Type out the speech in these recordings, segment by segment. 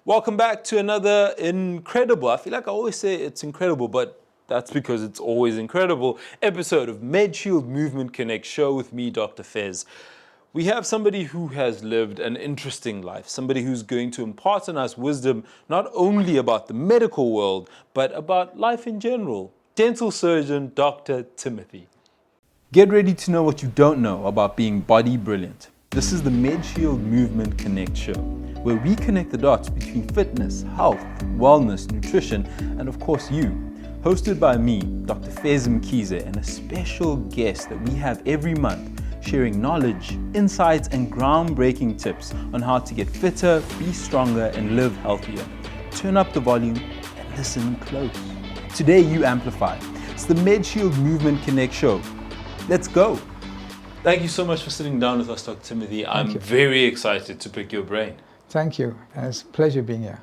Welcome back to another incredible, I feel like I always say it's incredible, but that's because it's always incredible, episode of Medshield Movement Connect show with me, Dr. Fez. We have somebody who has lived an interesting life, somebody who's going to impart on us wisdom not only about the medical world, but about life in general. Dental surgeon, Dr. Timothy. Get ready to know what you don't know about being body brilliant. This is the Medshield Movement Connect show, where we connect the dots between fitness, health, wellness, nutrition, and of course you. Hosted by me, Dr. Fez Mkhize, and a special guest that we have every month, sharing knowledge, insights, and groundbreaking tips on how to get fitter, be stronger, and live healthier. Turn up the volume and listen close. Today you amplify. It's the Medshield Movement Connect show. Let's go. Thank you so much for sitting down with us, Dr. Timothy. I'm very excited to pick your brain. Thank you. And it's a pleasure being here.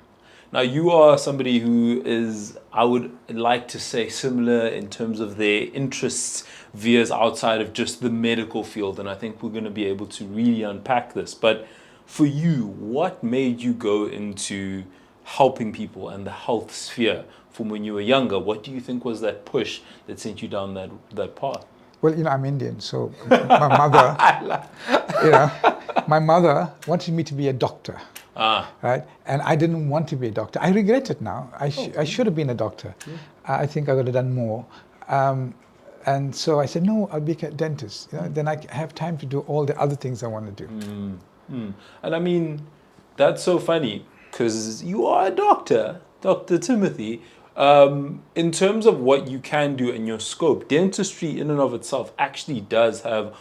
Now, you are somebody who is, I would like to say, similar in terms of their interests veers outside of just the medical field. And I think we're going to be able to really unpack this. But for you, what made you go into helping people and the health sphere from when you were younger? What do you think was that push that sent you down that path? Well, I'm Indian, so my mother wanted me to be a doctor, right? And I didn't want to be a doctor. I regret it now. I should have been a doctor. I think I would have done more. And so I said, no, I'll be a dentist. Then I have time to do all the other things I want to do. And I mean, that's so funny because you are a doctor, Dr. Timothy. In terms of what you can do in your scope, dentistry in and of itself actually does have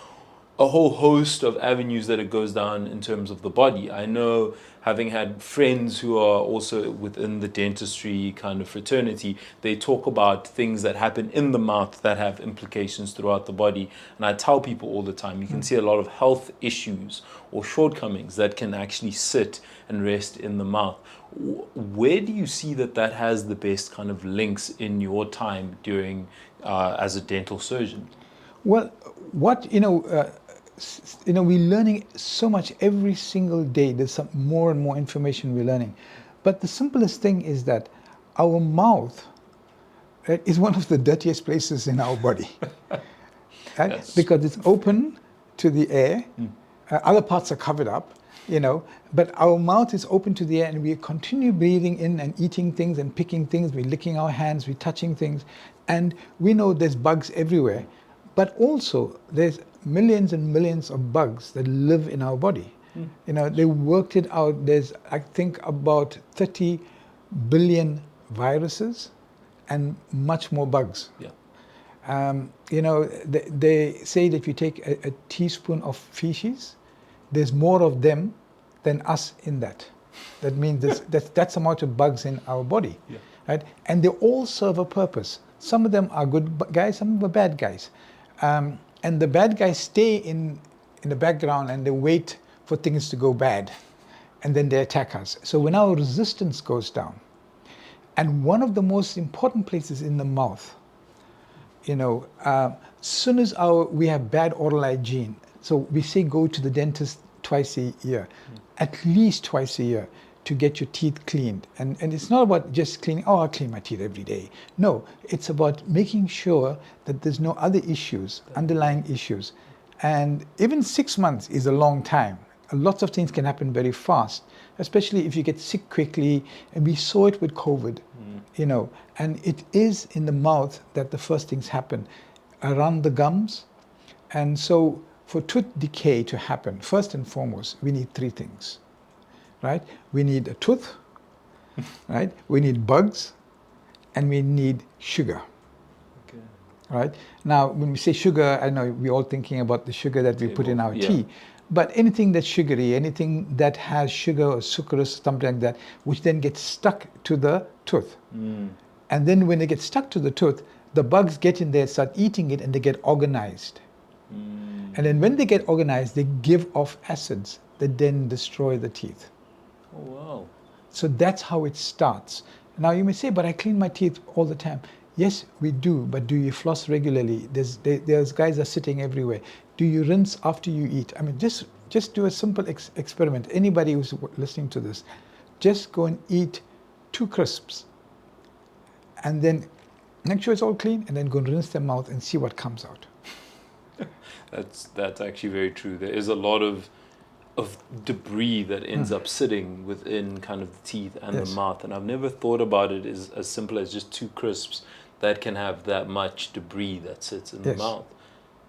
a whole host of avenues that it goes down in terms of the body. I know, having had friends who are also within the dentistry kind of fraternity, they talk about things that happen in the mouth that have implications throughout the body. And I tell people all the time, you can see a lot of health issues or shortcomings that can actually sit and rest in the mouth. Where do you see that has the best kind of links in your time during as a dental surgeon? Well, we're learning so much every single day. There's some more and more information we're learning. But the simplest thing is that our mouth, right, is one of the dirtiest places in our body. Right? Yes. Because it's open to the air. Other parts are covered up. But our mouth is open to the air and we continue breathing in and eating things and picking things. We're licking our hands, we're touching things. And we know there's bugs everywhere. But also there's millions and millions of bugs that live in our body. They worked it out. There's, I think, about 30 billion viruses and much more bugs. Yeah. They say that if you take a teaspoon of feces, there's more of them than us in that. That means that's the amount of bugs in our body, right? And they all serve a purpose. Some of them are good guys, some of them are bad guys. And the bad guys stay in the background and they wait for things to go bad. And then they attack us. So when our resistance goes down, and one of the most important places in the mouth, soon as we have bad oral hygiene, so we say go to the dentist twice a year, at least twice a year, to get your teeth cleaned. And it's not about just cleaning, I clean my teeth every day. No, it's about making sure that there's no other issues, underlying issues. And even 6 months is a long time. Lots of things can happen very fast, especially if you get sick quickly. And we saw it with COVID, and it is in the mouth that the first things happen, around the gums. And so for tooth decay to happen, first and foremost, we need 3 things, right? We need a tooth, right? We need bugs, and we need sugar. Okay. Right? Now, when we say sugar, I know we're all thinking about the sugar that we put in our tea, but anything that's sugary, anything that has sugar or sucrose, something like that, which then gets stuck to the tooth. And then when they get stuck to the tooth, the bugs get in there, start eating it, and they get organized. And then when they get organized, they give off acids that then destroy the teeth. Oh, wow. So that's how it starts. Now you may say, but I clean my teeth all the time. Yes, we do, but do you floss regularly? There's guys that are sitting everywhere. Do you rinse after you eat? I mean, just do a simple experiment. Anybody who's listening to this, just go and eat 2 crisps and then make sure it's all clean and then go and rinse their mouth and see what comes out. That's actually very true. There is a lot of debris that ends up sitting within kind of the teeth and the mouth, and I've never thought about it as simple as just 2 crisps that can have that much debris that sits in the mouth,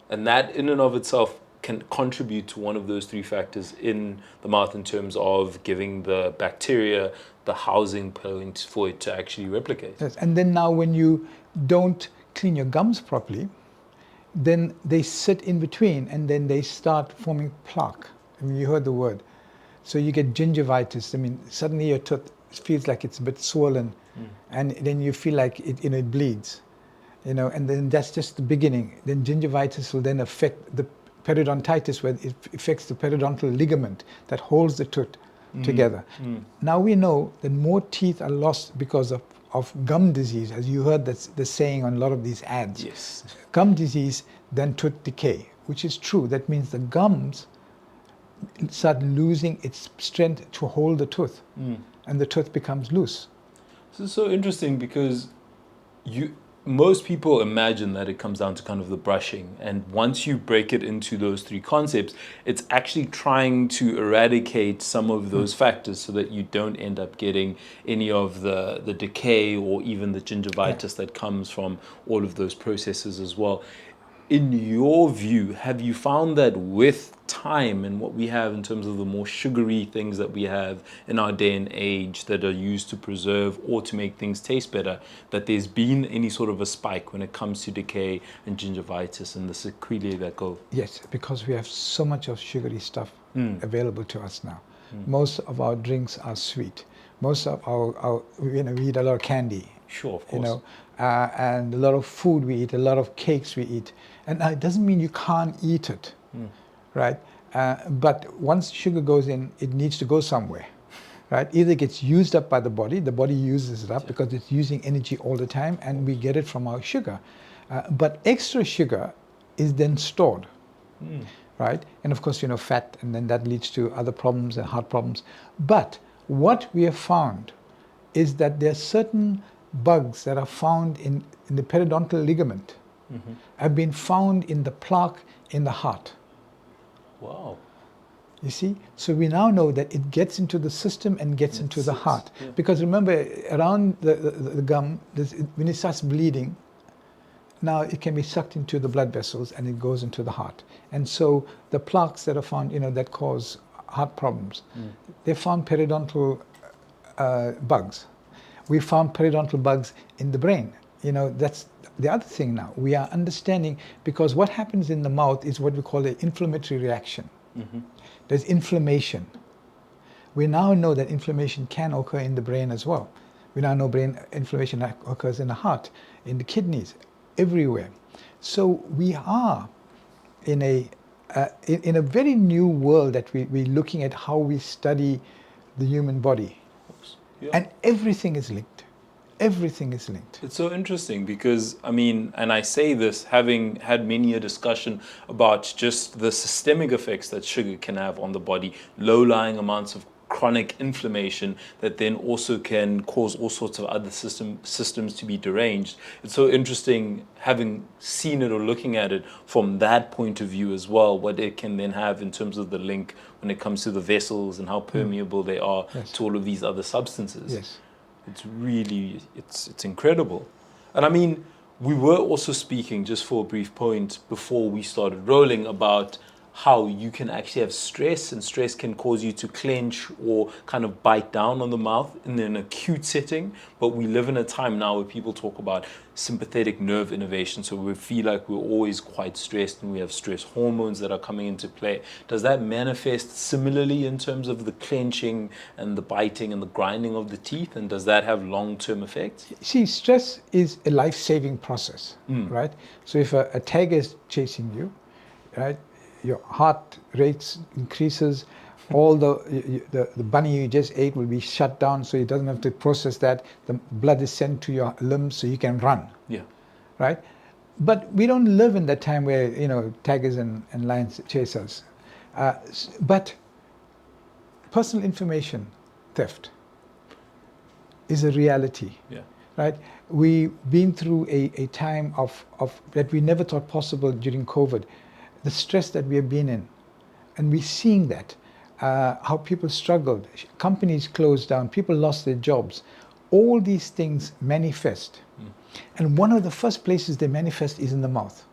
and that in and of itself can contribute to one of those 3 factors in the mouth in terms of giving the bacteria the housing point for it to actually replicate. Yes, and then now when you don't clean your gums properly, then they sit in between and then they start forming plaque. I mean, you heard the word. So you get gingivitis. I mean, suddenly your tooth feels like it's a bit swollen, and then you feel like it bleeds, and then that's just the beginning. Then gingivitis will then affect the periodontitis, where it affects the periodontal ligament that holds the tooth together. Now we know that more teeth are lost because of gum disease, as you heard that's the saying on a lot of these ads. Yes. Gum disease, then tooth decay, which is true. That means the gums start losing its strength to hold the tooth, and the tooth becomes loose. This is so interesting because most people imagine that it comes down to kind of the brushing, and once you break it into those 3 concepts, it's actually trying to eradicate some of those factors so that you don't end up getting any of the decay or even the gingivitis that comes from all of those processes as well. In your view, have you found that with time and what we have in terms of the more sugary things that we have in our day and age that are used to preserve or to make things taste better, that there's been any sort of a spike when it comes to decay and gingivitis and the sequelae that go? Yes, because we have so much of sugary stuff available to us now. Most of our drinks are sweet. Most of our we eat a lot of candy. Sure, of course. And a lot of food we eat, a lot of cakes we eat. And it doesn't mean you can't eat it, right? But once sugar goes in, it needs to go somewhere, right? Either it gets used up by the body uses it up because it's using energy all the time, and we get it from our sugar. But extra sugar is then stored, right? And of course, fat, and then that leads to other problems and heart problems. But what we have found is that there are certain bugs that are found in the periodontal ligament, have been found in the plaque in the heart. Wow. You see? So we now know that it gets into the system and gets into the heart. Yeah. Because remember, around the gum, when it starts bleeding, now it can be sucked into the blood vessels and it goes into the heart. And so the plaques that are found, that cause heart problems, they found periodontal bugs. We found periodontal bugs in the brain. That's the other thing now. We are understanding, because what happens in the mouth is what we call an inflammatory reaction. There's inflammation. We now know that inflammation can occur in the brain as well. We now know brain inflammation occurs in the heart, in the kidneys, everywhere. So we are in a very new world that we're looking at how we study the human body. Yeah. And everything is linked. Everything is linked. It's so interesting because, and I say this having had many a discussion about just the systemic effects that sugar can have on the body, low-lying amounts of chronic inflammation that then also can cause all sorts of other systems to be deranged. It's so interesting having seen it or looking at it from that point of view as well, what it can then have in terms of the link when it comes to the vessels and how permeable they are to all of these other substances. Yes. It's really, it's incredible. And we were also speaking, just for a brief point before we started rolling, about how you can actually have stress, and stress can cause you to clench or kind of bite down on the mouth in an acute setting. But we live in a time now where people talk about sympathetic nerve innervation, so we feel like we're always quite stressed and we have stress hormones that are coming into play. Does that manifest similarly in terms of the clenching and the biting and the grinding of the teeth, and does that have long-term effects? See, stress is a life-saving process, right? So if a tiger is chasing you, right, your heart rate increases, all the bunny you just ate will be shut down, so it doesn't have to process that. The blood is sent to your limbs so you can run. Yeah. Right? But we don't live in that time where, tigers and lions chase us. But personal information theft, is a reality. Yeah. Right? We've been through a time of that we never thought possible during COVID. The stress that we have been in, and we're seeing that, how people struggled, companies closed down, people lost their jobs. All these things manifest. And one of the first places they manifest is in the mouth.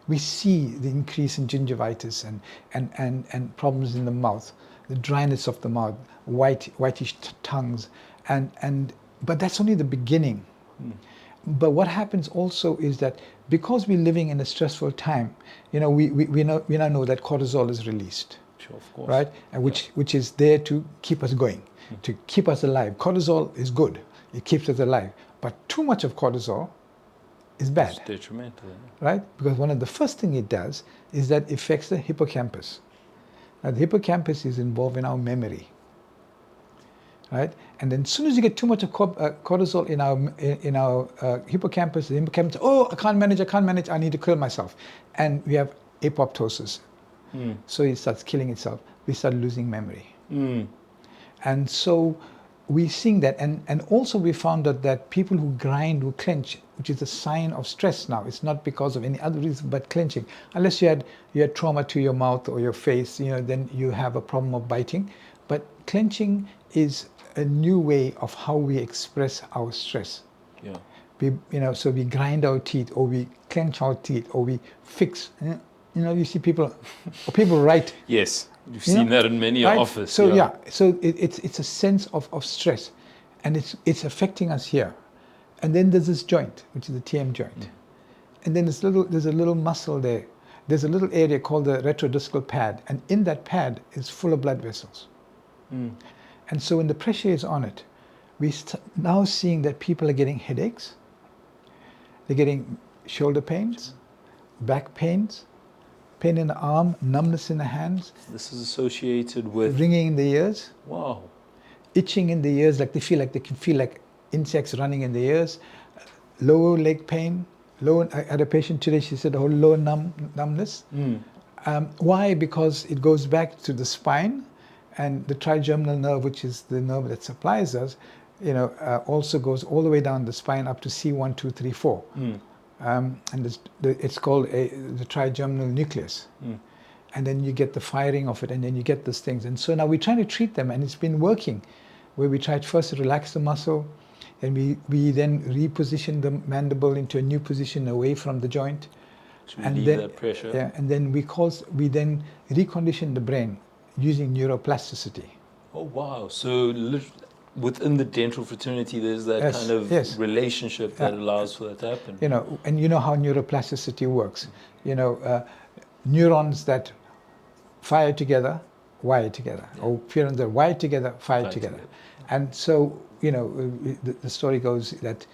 We see the increase in gingivitis and problems in the mouth, the dryness of the mouth, whitish tongues, but that's only the beginning. But what happens also is that because we're living in a stressful time, we now know that cortisol is released. Sure, of course. Right? And which is there to keep us going, to keep us alive. Cortisol is good. It keeps us alive. But too much of cortisol is bad. It's detrimental. Right? Because one of the first thing it does is that it affects the hippocampus. Now, the hippocampus is involved in our memory. Right? And then as soon as you get too much of cortisol in our hippocampus, the hippocampus, oh, I can't manage, I need to kill myself. And we have apoptosis. So it starts killing itself. We start losing memory. And so we're seeing that. And also we found out that people who grind, who clench, which is a sign of stress now. It's not because of any other reason but clenching. Unless you had trauma to your mouth or your face, then you have a problem of biting. But clenching is a new way of how we express our stress. Yeah. So we grind our teeth, or we clench our teeth, or we fix. You see people write. Yes, you've seen that in many right? offices. So so it's a sense of stress, and it's affecting us here. And then there's this joint, which is the TM joint, and then there's a little muscle there. There's a little area called the retrodiscal pad, and in that pad is full of blood vessels. And so when the pressure is on it, we're now seeing that people are getting headaches, they're getting shoulder pains, back pains, pain in the arm, numbness in the hands. This is associated with ringing in the ears. Wow. Itching in the ears, like they can feel like insects running in the ears. Lower leg pain. I had a patient today, she said, oh, lower numbness. Why? Because it goes back to the spine. And the trigeminal nerve, which is the nerve that supplies us, also goes all the way down the spine up to C1, 2, 3, 4. And it's called the trigeminal nucleus. And then you get the firing of it, and then you get these things. And so now we're trying to treat them, and it's been working, where we tried first to relax the muscle, and we then reposition the mandible into a new position away from the joint. To relieve that pressure. Yeah, and then we then recondition the brain using neuroplasticity. Oh wow! So within the dental fraternity, there's that kind of relationship that allows for that to happen. And you know how neuroplasticity works. Neurons that fire together, wire together, or neurons that wire together, fire together. And so the story goes that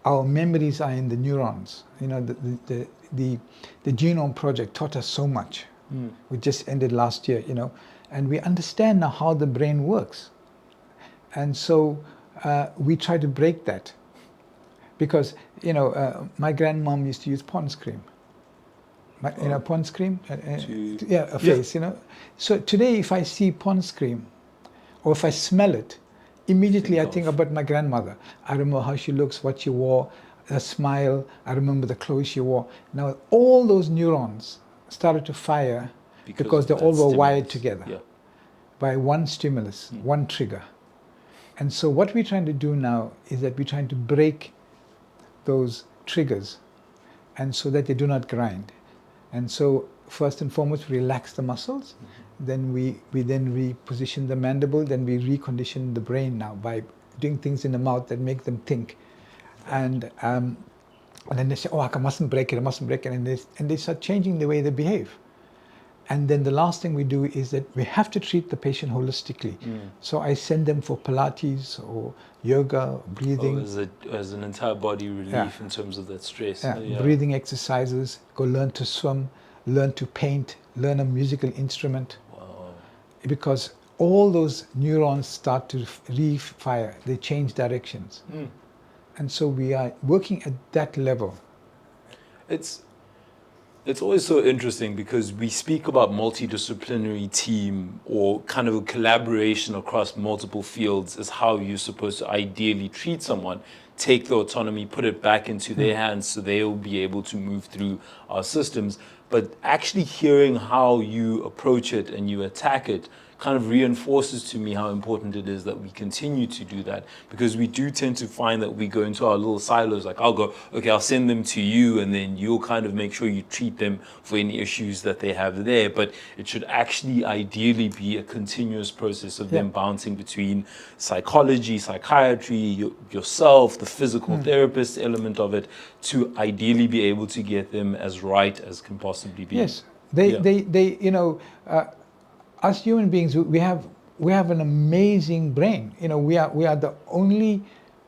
our memories are in the neurons. The Genome Project taught us so much. We just ended last year, and we understand now how the brain works. And so we try to break that, because my grandmom used to use Pond's cream. Pond's cream, a face. So today, if I see Pond's cream, or if I smell it, immediately I think about my grandmother. I remember how she looks, what she wore, her smile. I remember the clothes she wore. Now all those neurons started to fire because they all were wired together by one stimulus, one trigger. And so what we're trying to do now is that we're trying to break those triggers, and so that they do not grind. And so first and foremost, we relax the muscles. Then we reposition the mandible. Then we recondition the brain now by doing things in the mouth that make them think. And then they say, oh, I mustn't break it, and they start changing the way they behave. And then the last thing we do is that we have to treat the patient holistically. So I send them for Pilates or yoga, breathing. As an entire body relief in terms of that stress. Breathing exercises, go learn to swim, learn to paint, learn a musical instrument. Wow. Because all those neurons start to refire, they change directions. And so we are working at that level. It's always so interesting because we speak about multidisciplinary team or kind of a collaboration across multiple fields is how you're supposed to ideally treat someone, take the autonomy, put it back into their hands so they'll be able to move through our systems. But actually hearing how you approach it and you attack it kind of reinforces to me how important it is that we continue to do that, because we do tend to find that we go into our little silos. Like I'll go, okay, I'll send them to you, and then you'll kind of make sure you treat them for any issues that they have there. But it should actually ideally be a continuous process of them bouncing between psychology, psychiatry, yourself, the physical therapist element of it, to ideally be able to get them as right as can possibly be. Yes, they you know, us human beings, we have an amazing brain. You know, we are the only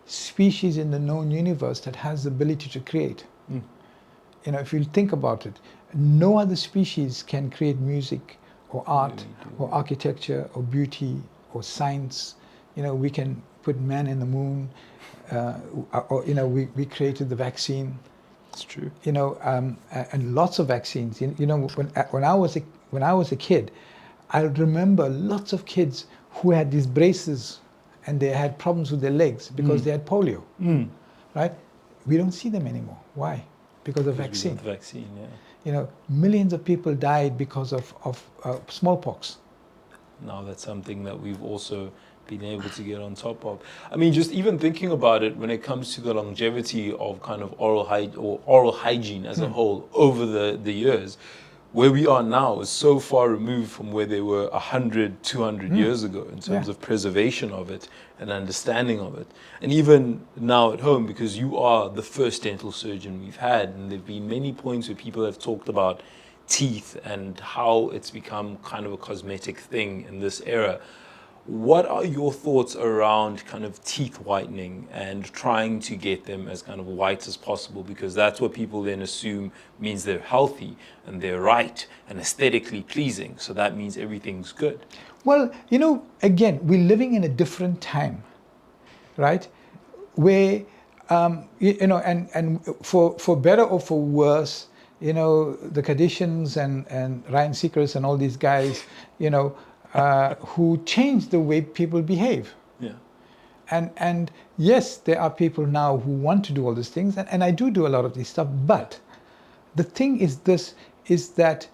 species in the known universe that has the ability to create. You know, if you think about it, no other species can create music or art or architecture or beauty or science. You know, we can put man in the moon, or you know, we created the vaccine. It's true. You know, and lots of vaccines. You know, when I was a kid, I remember lots of kids who had these braces and they had problems with their legs because they had polio, right? We don't see them anymore. Why? Because of vaccine. The vaccine, yeah. You know, millions of people died because of smallpox. Now that's something that we've also been able to get on top of. I mean, just even thinking about it when it comes to the longevity of kind of oral hygiene as a whole over the years, where we are now is so far removed from where they were 100, 200 years ago in terms of preservation of it and understanding of it. And even now at home, because you are the first dental surgeon we've had, and there have been many points where people have talked about teeth and how it's become kind of a cosmetic thing in this era. What are your thoughts around kind of teeth whitening and trying to get them as kind of white as possible? Because that's what people then assume means they're healthy and they're right and aesthetically pleasing. So that means everything's good. Well, you know, again, we're living in a different time, right? Where, you know, and for better or for worse, you know, the Kardashians and Ryan Seacrest and all these guys, you know, who change the way people behave. Yeah. And yes, there are people now who want to do all these things, and I do a lot of this stuff, but the thing is that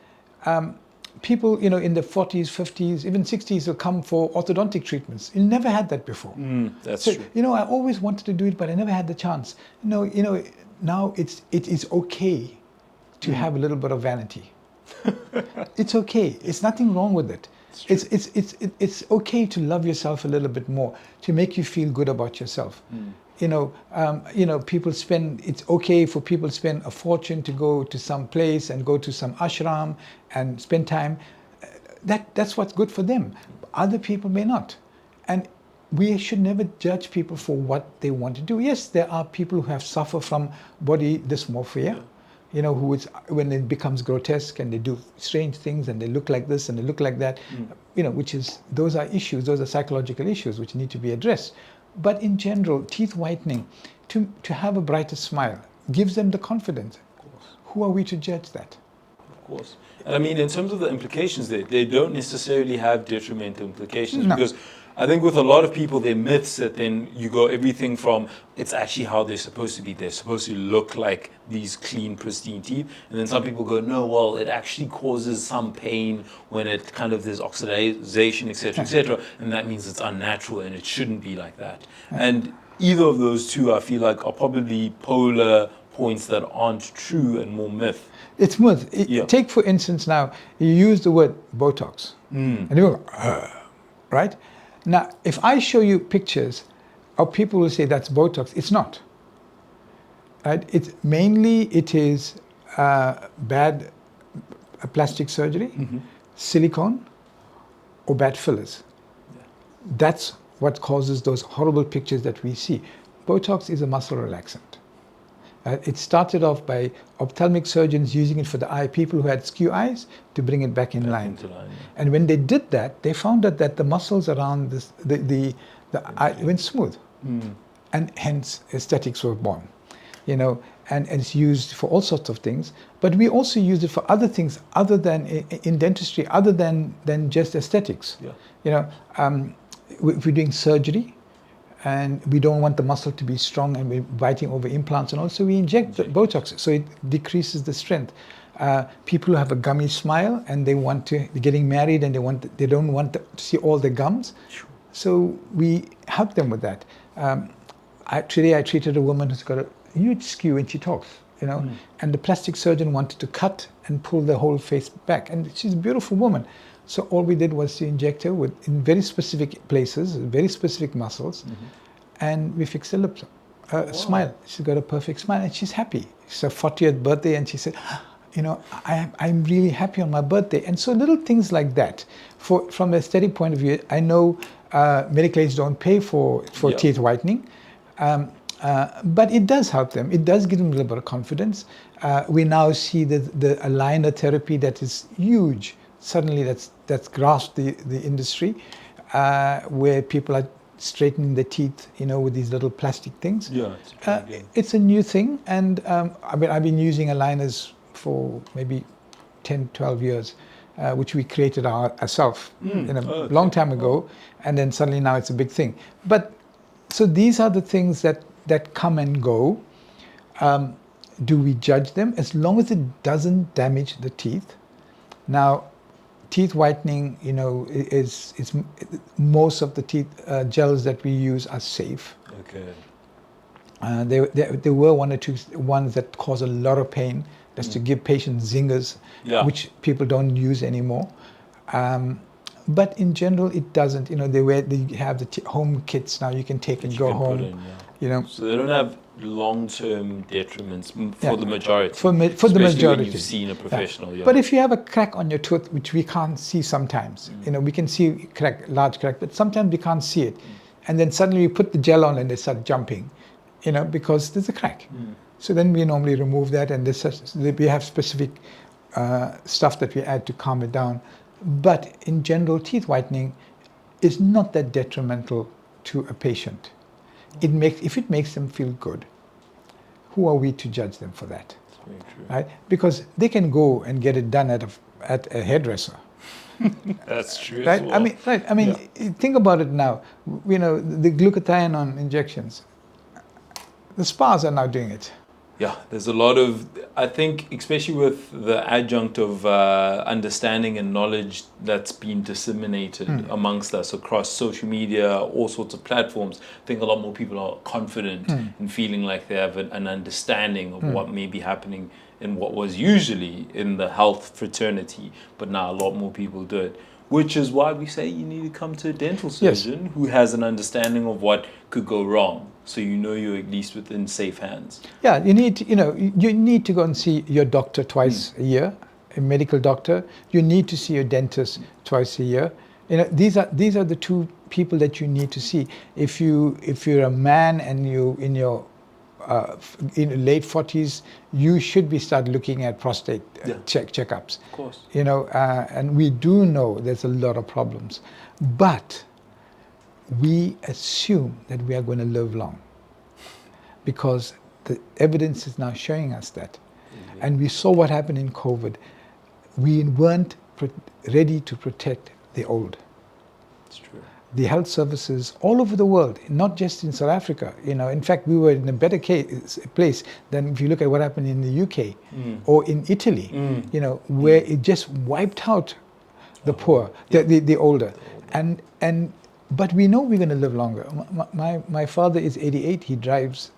people, you know, in the 40s, 50s, even 60s will come for orthodontic treatments. You never had that before. That's so, true. You know, I always wanted to do it, but I never had the chance. You know, now it is okay to have a little bit of vanity. It's okay. It's nothing wrong with it. It's okay to love yourself a little bit more, to make you feel good about yourself. You know, people it's okay for people to spend a fortune to go to some place and go to some ashram and spend time. That's what's good for them. Other people may not. And we should never judge people for what they want to do. Yes, there are people who have suffered from body dysmorphia. You know, when it becomes grotesque and they do strange things and they look like this and they look like that, you know, those are issues, those are psychological issues which need to be addressed. But in general, teeth whitening, to have a brighter smile, gives them the confidence. Of course. Who are we to judge that? Of course. And I mean, in terms of the implications, they don't necessarily have detrimental implications. No. Because I think with a lot of people, they're myths that then you go everything from it's actually how they're supposed to be. They're supposed to look like these clean, pristine teeth. And then some people go, no, well, it actually causes some pain when it kind of there's oxidation, et cetera, and that means it's unnatural and it shouldn't be like that. And either of those two, I feel like, are probably polar points that aren't true and more myth. It's myth. Take, for instance, now, you use the word Botox. And you go, right? Now, if I show you pictures of people who say that's Botox, it's not. Right? It is bad plastic surgery, silicone, or bad fillers. That's what causes those horrible pictures that we see. Botox is a muscle relaxant. It started off by ophthalmic surgeons using it for the eye, people who had skew eyes, to bring it back in line. And when they did that, they found out that the muscles around the eye went smooth. And hence aesthetics were born. You know, and it's used for all sorts of things. But we also use it for other things other than in dentistry, other than just aesthetics. Yeah. You know, if we're doing surgery, and we don't want the muscle to be strong, and we're biting over implants, and also we inject the Botox, so it decreases the strength. People who have a gummy smile and they're getting married and they don't want to see all the gums, so we help them with that. Today I treated a woman who's got a huge skew when she talks, you know, and the plastic surgeon wanted to cut and pull the whole face back, and she's a beautiful woman. So all we did was to inject her in very specific places, very specific muscles, and we fixed her lips, smile. She's got a perfect smile, and she's happy. It's her 40th birthday, and she said, you know, I'm really happy on my birthday. And so little things like that. From an aesthetic point of view, I know medical aids don't pay for teeth whitening, but it does help them. It does give them a little bit of confidence. We now see the aligner therapy that is huge. Suddenly that's grasped the industry, where people are straightening the teeth, you know, with these little plastic things. Yeah, it's a new thing, and I've been using aligners for maybe 10, 12 years, which we created ourselves long time ago, and then suddenly now it's a big thing. But so these are the things that come and go. Do we judge them? As long as it doesn't damage the teeth. Now, teeth whitening, you know, is most of the teeth gels that we use are safe. Okay. There were one or two ones that cause a lot of pain, just to give patients zingers, which people don't use anymore. But in general, it doesn't. You know, they have the home kits now. You can take and go home. You know, so they don't have long-term detriments for the majority. For the majority, when you've seen a professional. But if you have a crack on your tooth, which we can't see sometimes, you know, we can see large crack, but sometimes we can't see it, and then suddenly you put the gel on and they start jumping, you know, because there's a crack. So then we normally remove that, and we have specific stuff that we add to calm it down. But in general, teeth whitening is not that detrimental to a patient. If it makes them feel good, who are we to judge them for that? That's very true. Right? Because they can go and get it done at a hairdresser. That's true. Right? As well. I mean, think about it now. You know, the glutathione injections. The spas are now doing it. Yeah, there's a lot of, I think, especially with the adjunct of understanding and knowledge that's been disseminated amongst us across social media, all sorts of platforms. I think a lot more people are confident in feeling like they have an understanding of what may be happening in what was usually in the health fraternity, but now a lot more people do it. Which is why we say you need to come to a dental surgeon who has an understanding of what could go wrong, so you know you're at least within safe hands. Yeah, you need to go and see your doctor twice a year, a medical doctor. You need to see your dentist twice a year. You know, these are the two people that you need to see. If you're a man and you in your late 40s, you should start looking at prostate checkups. Of course. You know, and we do know there's a lot of problems, but we assume that we are going to live long because the evidence is now showing us that. And we saw what happened in COVID. We weren't ready to protect the old. It's true. The health services all over the world, not just in South Africa. You know, in fact, we were in a better place than if you look at what happened in the UK or in Italy. You know, where it just wiped out the poor, the older, but we know we're going to live longer. My father is 88. He drives.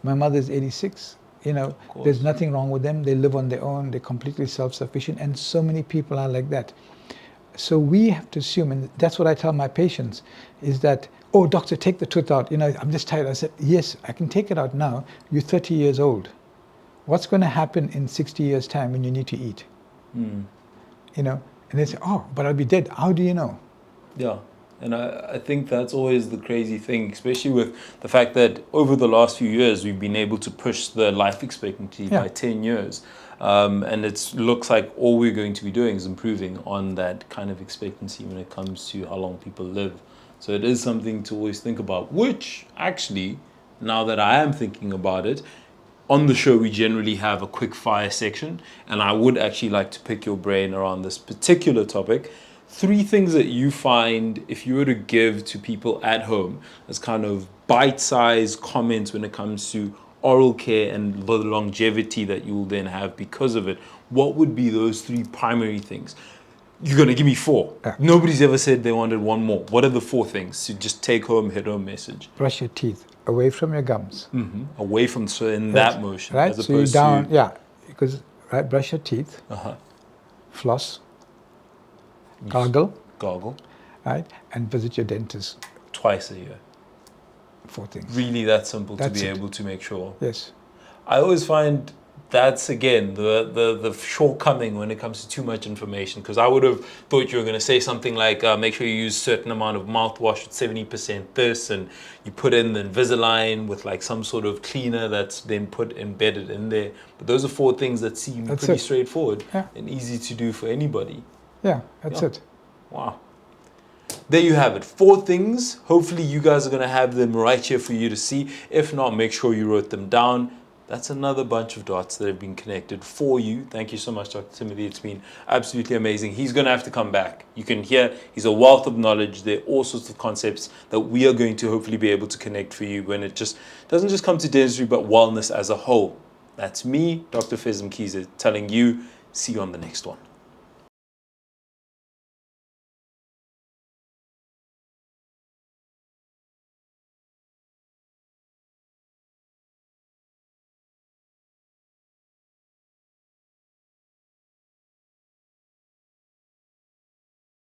My mother is 86. You know, there's nothing wrong with them. They live on their own. They're completely self-sufficient, and so many people are like that. So we have to assume, and that's what I tell my patients, is that, oh, doctor, take the tooth out. You know, I'm just tired. I said, yes, I can take it out now. You're 30 years old. What's going to happen in 60 years' time when you need to eat? You know, and they say, oh, but I'll be dead. How do you know? Yeah. And I think that's always the crazy thing, especially with the fact that over the last few years, we've been able to push the life expectancy by 10 years. And it looks like all we're going to be doing is improving on that kind of expectancy when it comes to how long people live. So it is something to always think about, which actually, now that I am thinking about it, on the show, we generally have a quick fire section, and I would actually like to pick your brain around this particular topic. 3 things that you find, if you were to give to people at home as kind of bite-sized comments when it comes to oral care and the longevity that you will then have because of it, what would be those 3 primary things? You're going to give me 4. Yeah. Nobody's ever said they wanted one more. What are the 4 things to just take home, hit home message? Brush your teeth away from your gums. Away from, so in Right. that motion, Right? as So you opposed down, to... yeah, because, right, brush your teeth, floss, gargle, right, and visit your dentist twice a year. 4 things. Really that simple That's to be it. able to make sure. Yes. I always find that's, again, the shortcoming when it comes to too much information, because I would have thought you were going to say something like make sure you use certain amount of mouthwash with 70% this, and you put in the Invisalign with like some sort of cleaner that's then embedded in there. But those are 4 things that seem That's pretty it. straightforward Yeah. and easy to do for anybody. Yeah, that's Yeah. it. Wow. There you have it. 4 things. Hopefully you guys are going to have them right here for you to see. If not, make sure you wrote them down. That's another bunch of dots that have been connected for you. Thank you so much, Dr. Timothy. It's been absolutely amazing. He's going to have to come back. You can hear he's a wealth of knowledge. There are all sorts of concepts that we are going to hopefully be able to connect for you when it just doesn't just come to dentistry, but wellness as a whole. That's me, Dr. Fez Mkhize, telling you, see you on the next one.